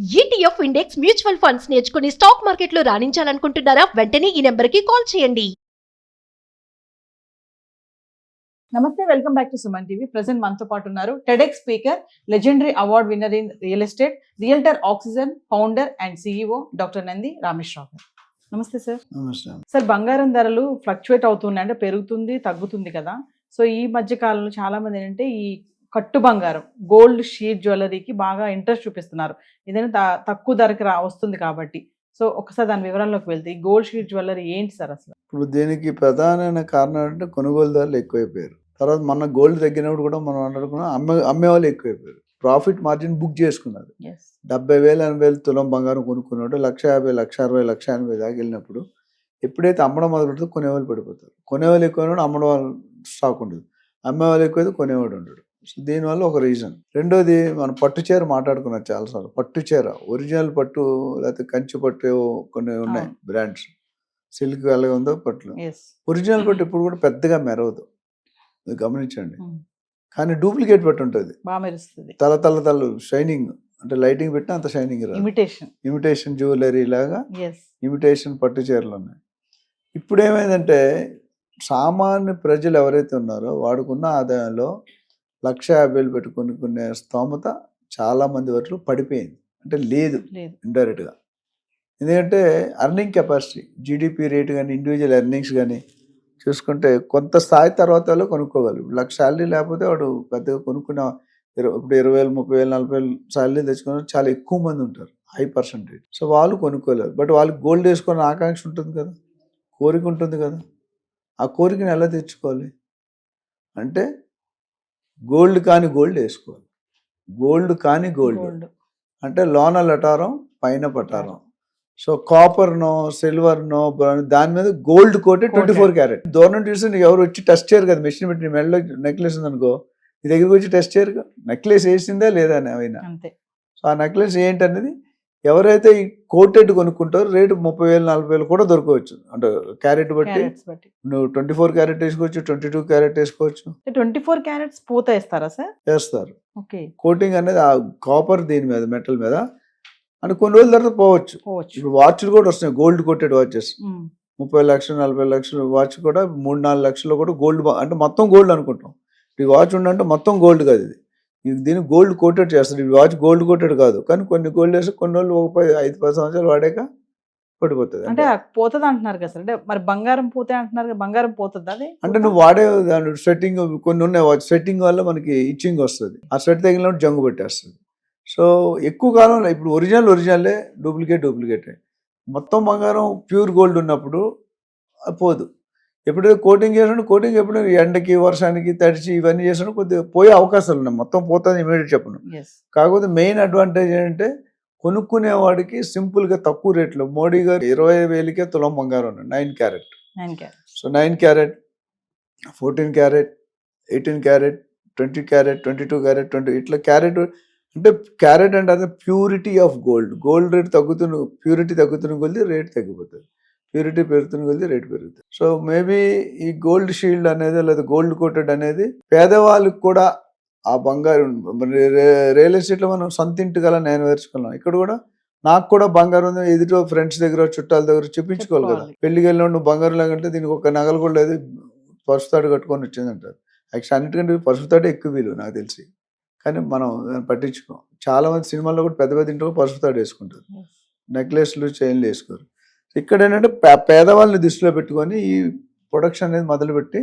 ETF index mutual funds నేర్చుకుని stock మార్కెట్లో రాణించాలనుకుంటున్నారా? వెంటనే ఈ నెంబర్కి కాల్ చేయండి. నమస్తే, welcome back to Suman TV. Present మనతో పాటు ఉన్నారు TEDx speaker, legendary award winner in real estate, realtor oxygen founder and CEO doctor Nandi Rameshwar Rao గారు. నమస్తే సార్. నమస్తే. సార్, బంగారం ధరలు ఫ్లక్చువేట్ అవుతున్నాయి, అంటే పెరుగుతుంది తగ్గుతుంది కదా. సో ఈ మధ్య కాలంలో చాలా మంది ఏంటంటే ఈ కట్టు బంగారం, గోల్డ్ షీట్ జ్యువెలరీకి బాగా ఇంట్రెస్ట్ చూపిస్తున్నారు. ఏదైనా తక్కువ ధరకి వస్తుంది కాబట్టి. సో ఒకసారి దాని వివరాల్లోకి వెళ్తే ఈ గోల్డ్ షీట్ జ్యువెలరీ ఏంటి సార్ అసలు? ఇప్పుడు దీనికి ప్రధానమైన కారణం అంటే కొనుగోలుదారులు ఎక్కువైపోయారు. తర్వాత మన గోల్డ్ తగ్గినప్పుడు కూడా మనం అనుకున్నాం అమ్మేవాళ్ళు ఎక్కువైపోయారు. ప్రాఫిట్ మార్జిన్ బుక్ చేసుకున్నారు. 70,000 80,000 తులం బంగారం కొనుక్కున్నాడు 1,50,000 1,60,000 1,80,000 దాకా వెళ్ళినప్పుడు ఎప్పుడైతే అమ్మడం మొదలుపెడితే కొనేవాళ్ళు పడిపోతారు. కొనేవాళ్ళు ఎక్కువ అమ్మడం వాళ్ళు స్టాక్ ఉండదు. అమ్మేవాళ్ళు ఎక్కువైతే కొనేవాడు ఉండడు. సో దీనివల్ల ఒక రీజన్. రెండోది, మనం పట్టు చీర మాట్లాడుకున్నాం చాలాసార్లు. పట్టు చీర ఒరిజినల్ పట్టు లేకపోతే కంచి పట్టు కొన్ని ఉన్నాయి బ్రాండ్స్. సిల్క్ ఎలాగ ఉందో పట్లు, ఒరిజినల్ పట్టు ఇప్పుడు కూడా పెద్దగా మెరవదు, గమనించండి. కానీ డూప్లికేట్ పట్టు ఉంటుంది, తల షైనింగ్, అంటే లైటింగ్ పెట్టినా అంత షైనింగ్ రాదు. ఇమిటేషన్ జ్యువెలరీ లాగా ఇమిటేషన్ పట్టు చీరలు ఉన్నాయి. ఇప్పుడు ఏమైందంటే సామాన్య ప్రజలు ఎవరైతే ఉన్నారో వాడుకున్న ఆదాయంలో 1,50,000 పెట్టుకునే స్తోమత చాలా మంది వరకు పడిపోయింది. అంటే లేదు ఇండైరెక్ట్గా. ఎందుకంటే అర్నింగ్ కెపాసిటీ, జీడిపి రేట్ కానీ ఇండివిజువల్ ఎర్నింగ్స్ కానీ చూసుకుంటే కొంత స్థాయి తర్వాత వాళ్ళు కొనుక్కోగలరు. 1,00,000 శాలరీ లేకపోతే వాడు పెద్దగా కొనుక్కున్న ఇప్పుడు 20,000 30,000 40,000 శాలరీ తెచ్చుకున్న చాలా ఎక్కువ మంది ఉంటారు, హై పర్సంటేజ్. సో వాళ్ళు కొనుక్కోలేరు. బట్ వాళ్ళకి గోల్డ్ వేసుకునే ఆకాంక్ష ఉంటుంది కదా, కోరిక ఉంటుంది కదా. ఆ కోరికని ఎలా తెచ్చుకోవాలి అంటే గోల్డ్ కాని గోల్డ్ వేసుకోవాలి. గోల్డ్ కాని గోల్డ్ అంటే లోన లటారం పైన పటారం. సో కాపర్నో సిల్వర్నో దాని మీద గోల్డ్ కోటెడ్ 24 క్యారెట్. దూరం చూస్తే నీకు ఎవరు వచ్చి టెస్ట్ చేయరు కదా. మెషిన్ పెట్టి నీ మెడలో నెక్లెస్ ఉందనుకో, నీ దగ్గరికి వచ్చి టెస్ట్ చేయరు కదా నెక్లెస్ వేసిందా లేదా అని అయినా. సో ఆ నెక్లెస్ ఏంటనేది ఎవరైతే ఈ కోటెడ్ కొనుక్కుంటారో రేటు 30,000 40,000 కూడా దొరకవచ్చు. అంటే క్యారెట్ బట్టి నువ్వు 24 క్యారెట్ వేసుకోవచ్చు, 22 క్యారెట్ వేసుకోవచ్చు. 24 క్యారెట్స్ పూత వేస్తారా సార్? వేస్తారు. కోటింగ్ అనేది ఆ కాపర్ దీని మీద మెటల్ మీద అంటే కొన్ని రోజుల తర్వాత పోవచ్చు. ఇప్పుడు వాచ్లు కూడా వస్తున్నాయి, గోల్డ్ కోటెడ్ వాచెస్. 30 లక్షలు 40 లక్షలు వాచ్ కూడా 3-4 లక్షలు కూడా గోల్డ్, అంటే మొత్తం గోల్డ్ అనుకుంటాం. ఈ వాచ్ ఉండంటే మొత్తం గోల్డ్ కాదు, ఇది దీన్ని గోల్డ్ కోటెడ్ చేస్తారు. ఈ వాచ్ గోల్డ్ కోటెడ్ కాదు, కానీ కొన్ని గోల్డ్ వేసి కొన్ని రోజులు 5-10 సంవత్సరాలు వాడాక పడిపోతుంది. అంటే పోతుంది అంటున్నారు కదా సార్. అంటే మరి బంగారం పోతే అంటున్నారు, బంగారం పోతుంది అది అంటే నువ్వు వాడే దాని స్వెట్టింగ్ కొన్ని ఉన్నాయి. వాచ్ స్వెట్టింగ్ వల్ల మనకి ఇచ్చింగ్ వస్తుంది, ఆ స్వెట్ తగిలినప్పుడు జంగు పెట్టేస్తుంది. సో ఎక్కువ కాలం ఇప్పుడు ఒరిజినల్లే డూప్లికేటే. మొత్తం బంగారం ప్యూర్ గోల్డ్ ఉన్నప్పుడు పోదు. ఎప్పుడైతే కోటింగ్ చేసినప్పుడు కోటింగ్ ఎప్పుడు ఎండకి వర్షానికి తడిచి ఇవన్నీ చేసినప్పుడు కొద్దిగా పోయే అవకాశాలు ఉన్నాయి. మొత్తం పోతుంది ఇమీడియట్ చెప్పను. కాకపోతే మెయిన్ అడ్వాంటేజ్ ఏంటంటే కొనుక్కునేవాడికి సింపుల్గా తక్కువ రేట్లో మోడీ గారు 20,000కే తులం బంగారం 9 carrot. So 9 carrot, 14 carrot, 18 carrot, 20 carrot, 22 carrot, 20 ఇట్లా క్యారెట్. అంటే క్యారెట్ అంటే అదే purity of gold. Gold rate purity తగ్గుతున్న కొద్ది రేట్ తగ్గిపోతుంది, ప్యూరిటీ పెరుగుతున్న కొద్ది రేట్ పెరుగుతుంది. సో మేబీ ఈ గోల్డ్ షీల్డ్ అనేది లేదా గోల్డ్ కోటెడ్ అనేది పేదవాళ్ళకి కూడా ఆ బంగారం. రియల్ ఎస్టేట్లో మనం సొంత ఇంటి గల నేను నేర్చుకున్నాం. ఇక్కడ కూడా నాకు కూడా బంగారం ఉంది, ఎదుటి ఫ్రెండ్స్ దగ్గర చుట్టాల దగ్గర చూపించుకోవాలి కదా. పెళ్లికి వెళ్ళిన నువ్వు బంగారం లేకంటే దీనికి ఒక నగలు కూడా లేదు, పసుపుతాడు కట్టుకొని వచ్చిందంటారు. యాక్చువల్ అన్నిటికంటే పసుపుతాడే ఎక్కువ విలువ నాకు తెలిసి, కానీ మనం పట్టించుకోం. చాలా మంది సినిమాల్లో కూడా పెద్ద ఇంట్లో పసుపుతాడు వేసుకుంటారు, నెక్లెస్లు చైన్లు వేసుకోరు. ఇక్కడ ఏంటంటే పేదవాళ్ళని దృష్టిలో పెట్టుకొని ఈ ప్రొడక్షన్ అనేది మొదలుపెట్టి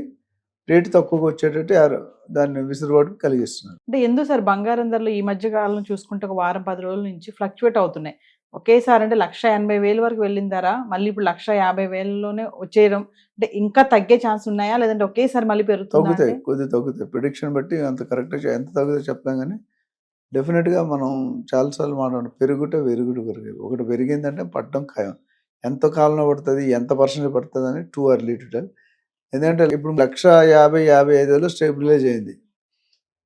రేటు తక్కువగా వచ్చేటట్టు దాన్ని విసులుబాటు కలిగిస్తున్నారు. అంటే ఎందుకు సార్ బంగారం ధరలు ఈ మధ్య కాలం చూసుకుంటే ఒక వారం 10 రోజుల నుంచి ఫ్లక్చువేట్ అవుతున్నాయి ఒకేసారి? అంటే 1,80,000 వరకు వెళ్ళిన ధర మళ్ళీ ఇప్పుడు 1,50,000లోనే వచ్చేయడం, అంటే ఇంకా తగ్గే ఛాన్స్ ఉన్నాయా లేదంటే ఒకేసారి మళ్ళీ తగ్గుతాయి? కొద్దిగా తగ్గుతాయి. ప్రిడిక్షన్ బట్టి అంత కరెక్ట్గా ఎంత తగ్గుతుందో చెప్తాం, కానీ డెఫినెట్గా మనం చాలాసార్లు మాట్లాడు వెరుగుడు ఒకటి పెరిగిందంటే పట్టడం ఖాయం. ఎంత కాలంలో పడుతుంది, ఎంత పర్సెంట్ పడుతుంది అని టూ ఎర్లీ టు టెల్. ఎందుకంటే ఇప్పుడు 1,50,000 స్టేబిలైజ్ అయింది.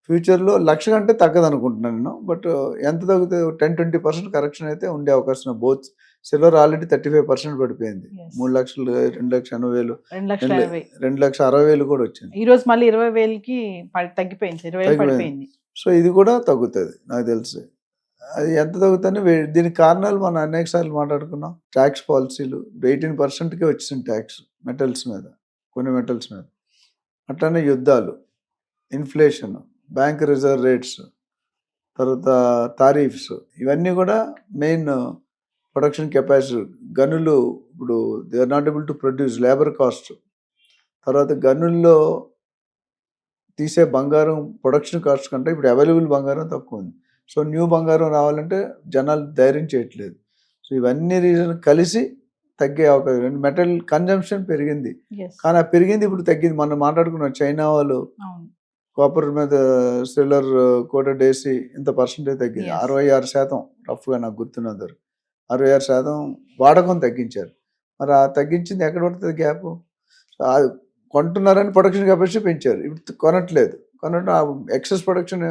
ఫ్యూచర్లో 1,00,000 కంటే తగ్గదు అనుకుంటున్నాను నేను. బట్ ఎంత తగ్గుతుంది? 10-20% కరెక్షన్ అయితే ఉండే అవకాశం. బోత్ సిల్వర్ ఆల్రెడీ 35% పడిపోయింది. 3,00,000 2,80,000 2,60,000 కూడా వచ్చింది. ఈ రోజు మళ్ళీ 20,000కి తగ్గిపోయింది. సో ఇది కూడా తగ్గుతుంది నాకు తెలిసి. అది ఎంత తగ్గుతుంది దీనికి కారణాలు మనం అనేక సార్లు మాట్లాడుకున్నాం. ట్యాక్స్ పాలసీలు 18%కే వచ్చింది ట్యాక్స్ మెటల్స్ మీద, కొన్ని మెటల్స్ మీద. అట్లానే యుద్ధాలు, ఇన్ఫ్లేషన్, బ్యాంక్ రిజర్వ్ రేట్స్, తర్వాత టారిఫ్స్, ఇవన్నీ కూడా మెయిన్ ప్రొడక్షన్ కెపాసిటీ. గనులు ఇప్పుడు they are not able to produce, labour cost. తర్వాత గనుల్లో తీసే బంగారం ప్రొడక్షన్ కాస్ట్ కంటే ఇప్పుడు అవైలబుల్ బంగారం తక్కువ ఉంది. సో న్యూ బంగారం రావాలంటే జనాలు ధైర్యం చేయట్లేదు. సో ఇవన్నీ రీజన్ కలిసి తగ్గే అవకాశం. మెటల్ కన్జంప్షన్ పెరిగింది, కానీ ఆ పెరిగింది ఇప్పుడు తగ్గింది. మనం మాట్లాడుకున్నాం, చైనా వాళ్ళు కాపర్ మీద సిల్వర్ కోటెడ్ వేసి ఇంత పర్సెంటేజ్ తగ్గింది. 66% రఫ్గా నాకు గుర్తున్నంత 66% వాడకం తగ్గించారు. మరి ఆ తగ్గించింది ఎక్కడ పడుతుంది గ్యాప్? కొంటున్నారని ప్రొడక్షన్ కెపాసిటీ పెంచారు, ఇప్పుడు కొనట్లేదు. ఎక్సెస్ ప్రొడక్షన్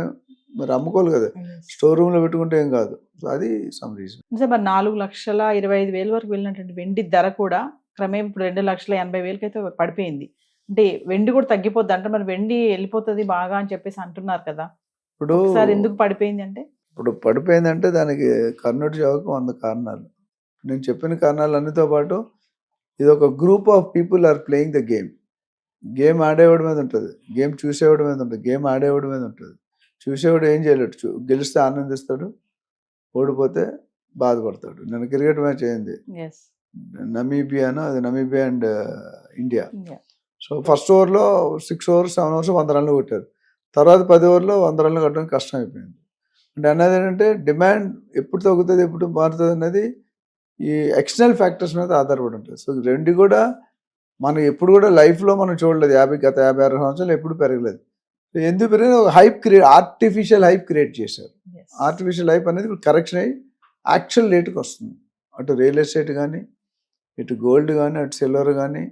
మరి అమ్ముకోవాలి కదా, స్టోర్ రూమ్ లో పెట్టుకుంటే ఏం కాదు. సో అది సమ్ రీజన్. మరి 4,25,000 వరకు వెళ్ళినటువంటి వెండి ధర కూడా క్రమేం ఇప్పుడు 2,80,000 అయితే పడిపోయింది. అంటే వెండి కూడా తగ్గిపోద్ది అంటే, మరి వెండి వెళ్ళిపోతుంది బాగా అని చెప్పేసి అంటున్నారు కదా. ఇప్పుడు సార్ ఎందుకు పడిపోయింది అంటే, ఇప్పుడు పడిపోయిందంటే దానికి కర్ణుడి చావుకు 100 కారణాలు. నేను చెప్పిన కారణాలు అన్నితో పాటు ఇది ఒక group of people are playing the game. Game ఆడేవాడి మీద ఉంటుంది, గేమ్ చూసేవాడి మీద ఉంటుంది, గేమ్ ఆడేవాడి మీద ఉంటుంది. చూసేవాడు ఏం చేయలేడు, గెలిస్తే ఆనందిస్తాడు, ఓడిపోతే బాధపడతాడు. నేను క్రికెట్ మ్యాచ్ అయింది నమీబియాను, అది Namibia and India. So first ఓవర్లో 6 overs 7 overs 100 runs కొట్టారు. తర్వాత 10 overలో 100 runs కొట్టడం కష్టం అయిపోయింది. అంటే అన్నది ఏంటంటే డిమాండ్ ఎప్పుడు తగ్గుతుంది, ఎప్పుడు మారుతుంది అనేది ఈ ఎక్స్టర్నల్ ఫ్యాక్టర్స్ మీద ఆధారపడి ఉంటుంది. సో రెండు కూడా మనం ఎప్పుడు కూడా లైఫ్లో మనం చూడలేదు. గత 56 సంవత్సరాలు ఎప్పుడు పెరగలేదు. ఎందుకు పెరిగిన ఒక హైప్ ఆర్టిఫిషియల్ హైప్ క్రియేట్ చేశారు. ఆర్టిఫిషియల్ హైప్ అనేది ఇప్పుడు కరెక్షన్ అయ్యి యాక్చువల్ రేటుకి వస్తుంది. అటు రియల్ ఎస్టేట్ కానీ, ఇటు గోల్డ్ కానీ, అటు సిల్వర్ కానీ,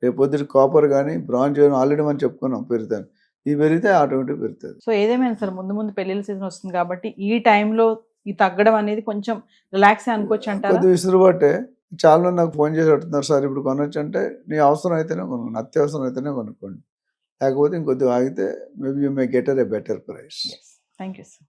రేపొద్దు కాపర్ కానీ, బ్రాంజ్ కానీ ఆల్రెడీ మనం చెప్పుకున్నాం పెరుగుతాను. ఇది పెరిగితే ఆటోమేటిక్ పెరుగుతుంది. సో ఏదేమైనా సార్ ముందు ముందు పెళ్లిళ్ళ సీజన్ వస్తుంది కాబట్టి ఈ టైంలో ఈ తగ్గడం అనేది కొంచెం రిలాక్స్ అనుకోవచ్చు అంటారా? కొద్దిగా విసురుబాటే. చాలా మంది నాకు ఫోన్ చేసి అడుగుతున్నారు, సార్ ఇప్పుడు కొనొచ్చు అంటే, నీ అవసరం అయితేనే కొనుక్కోండి, అత్యవసరం అయితేనే కొనుక్కోండి, లేకపోతే ఇంకొద్దిగా ఆగితే maybe you may get a better price. Thank you sir.